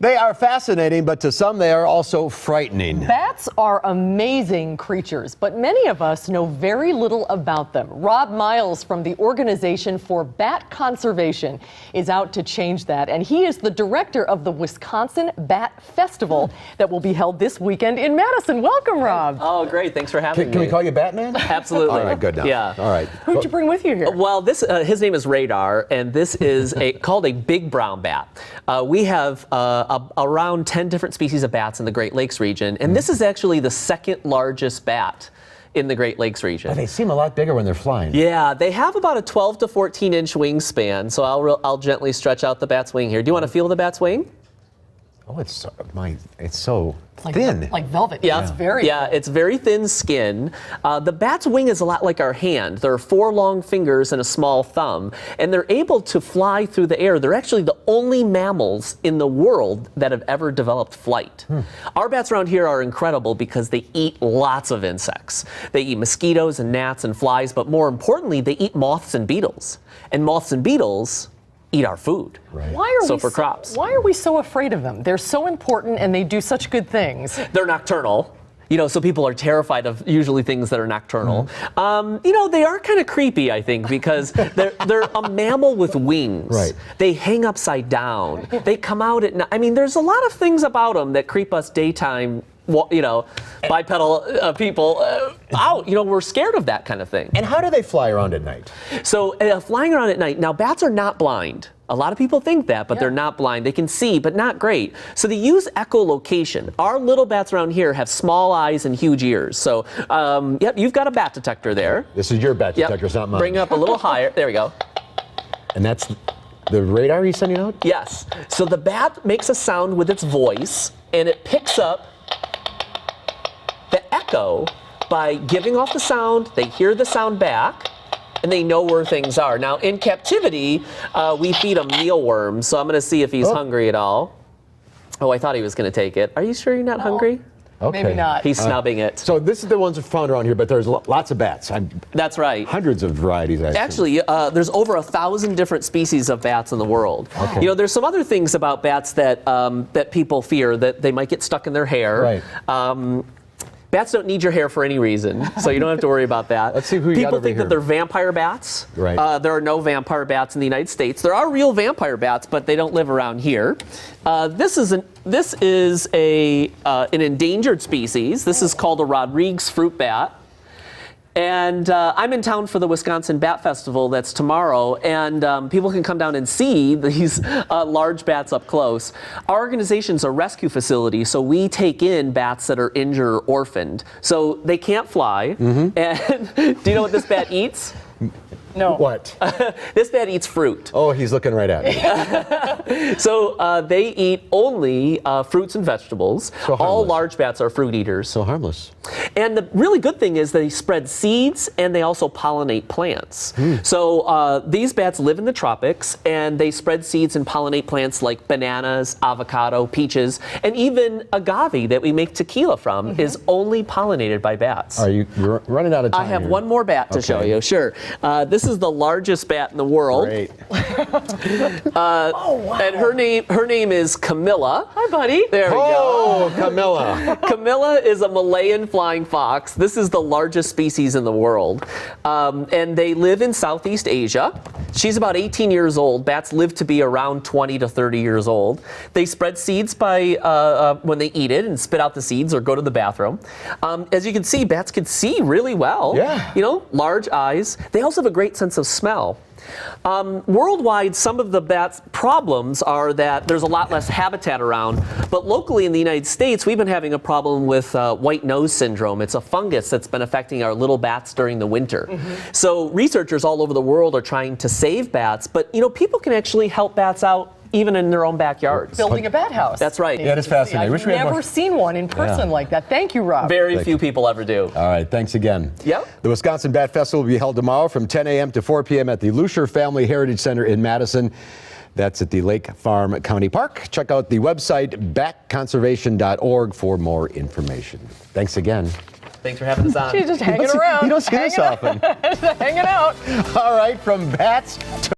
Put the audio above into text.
They are fascinating, but to some they are also frightening. Bats are amazing creatures, but many of us know very little about them. Rob Miles from the Organization for Bat Conservation is out to change that, and he is the director of the Wisconsin Bat Festival that will be held this weekend in Madison. Welcome, Rob. Oh, great. Thanks for having me. Can we call you Batman? Absolutely. All right, good now. Yeah. All right. Who'd you bring with you here? Well, his name is Radar, and this is called a big brown bat. We have around 10 different species of bats in the Great Lakes region, and this is actually the second largest bat in the Great Lakes region. But they seem a lot bigger when they're flying. Yeah, they have about a 12 to 14 inch wingspan, so I'll gently stretch out the bat's wing here. Do you want to feel the bat's wing? Oh, it's so thin. Like velvet. Yeah, it's very yeah, it's very thin skin. The bat's wing is a lot like our hand. There are 4 long fingers and a small thumb, and they're able to fly through the air. They're actually the only mammals in the world that have ever developed flight. Our bats around here are incredible because they eat lots of insects. They eat mosquitoes and gnats and flies, but more importantly, they eat moths and beetles. And moths and beetles eat our food. Right. For crops. Why are we so afraid of them? They're so important and they do such good things. They're nocturnal. You know, so people are terrified of usually things that are nocturnal. You know, they are kind of creepy, I think, because they're a mammal with wings. Right. They hang upside down. They come out at night. I mean, there's a lot of things about them that creep us daytime, you know, bipedal people out. You know, we're scared of that kind of thing. And how do they fly around at night? So flying around at night, now bats are not blind. A lot of people think that, but they're not blind. They can see, but not great. So they use echolocation. Our little bats around here have small eyes and huge ears. So, yep, you've got a bat detector there. This is your bat detector, it's not mine. Bring it up a little higher. There we go. And that's the radar he's sending out? Yes. So the bat makes a sound with its voice, and it picks up the echo by giving off the sound. They hear the sound back, and they know where things are. Now, in captivity, we feed him mealworms, so I'm going to see if he's hungry at all. Oh, I thought he was going to take it. Are you sure you're not hungry? Okay. Maybe not. He's snubbing it. So this is the ones that are found around here, but there's lots of bats. That's right. Hundreds of varieties, actually. Actually, there's over 1,000 different species of bats in the world. Okay. You know, there's some other things about bats that that people fear, that they might get stuck in their hair. Right. Bats don't need your hair for any reason, so you don't have to worry about that. Let's see who you got People over think here. that they're vampire bats. Right. There are no vampire bats in the United States. There are real vampire bats, but they don't live around here. This is an endangered species. This is called a Rodrigues fruit bat. And I'm in town for the Wisconsin Bat Festival that's tomorrow, and people can come down and see these large bats up close. Our organization's a rescue facility, so we take in bats that are injured or orphaned. So they can't fly. And do you know what this bat eats? No. What? This bat eats fruit. Oh, he's looking right at me. So they eat only fruits and vegetables. So all large bats are fruit eaters. So harmless. And the really good thing is they spread seeds and they also pollinate plants. So these bats live in the tropics and they spread seeds and pollinate plants like bananas, avocado, peaches, and even agave that we make tequila from is only pollinated by bats. You're running out of time. I have here. one more bat to show you. Sure. This is the largest bat in the world. Great. Oh, wow. And her name is Camilla. Hi, buddy. There we go. Oh, Camilla. Camilla is a Malayan flying fox. This is the largest species in the world. And they live in Southeast Asia. She's about 18 years old. Bats live to be around 20 to 30 years old. They spread seeds by when they eat it and spit out the seeds or go to the bathroom. As you can see, bats can see really well. Yeah. You know, large eyes. They also have a great sense of smell. Worldwide, some of the bats' problems are that there's a lot less habitat around, but locally in the United States, we've been having a problem with white nose syndrome. It's a fungus that's been affecting our little bats during the winter. So researchers all over the world are trying to save bats, but you know, people can actually help bats out even in their own backyards. Building a bat house. That's right. Yeah, it's fascinating. I've never seen one in person like that. Thank you, Rob. Very few people ever do. All right, thanks again. Yep. The Wisconsin Bat Festival will be held tomorrow from 10 a.m. to 4 p.m. at the Lucier Family Heritage Center in Madison. That's at the Lake Farm County Park. Check out the website batconservation.org for more information. Thanks again. Thanks for having us on. She's just hanging around. You don't see this often. Hanging out. All right, from bats to